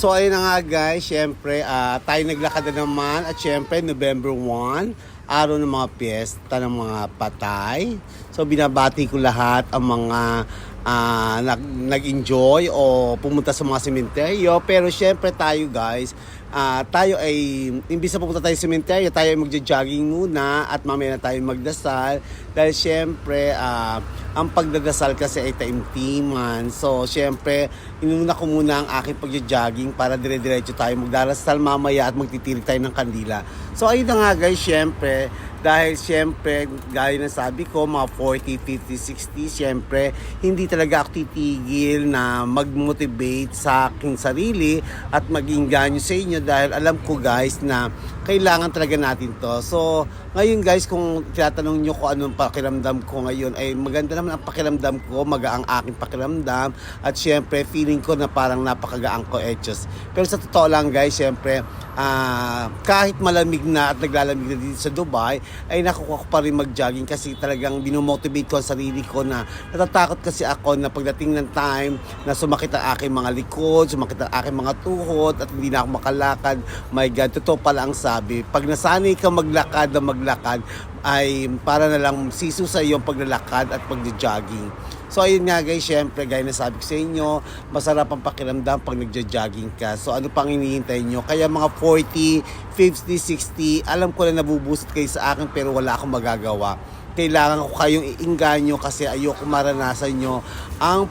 So ayun na nga guys, syempre tayo naglakad na naman at syempre November 1, araw ng mga piyesta ng mga patay. So binabati ko lahat ang mga nag-enjoy o pumunta sa mga sementeryo. Pero syempre tayo guys, tayo ay, imbis na pupunta tayo sa sementeryo, tayo ay magja-jogging muna at mamaya na tayo magdasal. Dahil syempre, ang pagdadasal kasi ay taimtiman. So syempre, inuna ko muna ang aking pagja-jogging para dire-diretso tayo magdarasal mamaya at magtitirik tayo ng kandila. So ayun na nga guys, syempre, dahil syempre, gaya na sabi ko, mga 40, 50, 60, syempre, hindi talaga ako titigil na mag-motivate sa aking sarili at maging ganyo sa inyo dahil alam ko guys na kailangan talaga natin to. So, ngayon guys, kung tinatanong nyo kung anong pakiramdam ko ngayon, ay maganda naman ang pakiramdam ko, magaang aking pakiramdam at syempre, feeling ko na parang napakagaang ko etos. Pero sa totoo lang guys, syempre, kahit malamig na at naglalamig na dito sa Dubai, ay nakukuha ko pa rin mag-jogging kasi talagang binomotivate ko ang sarili ko na natatakot kasi ako na pagdating ng time na sumakit ang aking mga likod, sumakit ang aking mga tuhod at hindi na ako makalakad. My God, totoo pala ang sabi. Pag nasanay ka maglakad na maglakad, ay para na lang siso sa iyong paglalakad at pag-jogging. So ayun nga guys, syempre gaya na sabi ko sa inyo, masarap ang pakiramdam pag nagja-jogging ka. So ano pang hinihintay nyo? Kaya mga 40, 50, 60, alam ko na nabubusit kayo sa akin pero wala akong magagawa. Kailangan ko kayong iinganyo kasi ayoko maranasan nyo ang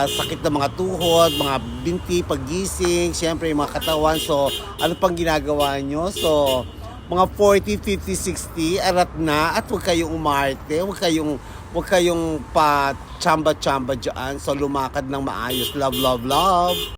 sakit ng mga tuhod, mga binti, paggising, syempre yung mga katawan. So ano pang ginagawa nyo? So mga 40, 50, 60, arat na at huwag kayong umarte, huwag kayong pa-chamba-chamba dyan. So lumakad ng maayos. Love, love, love!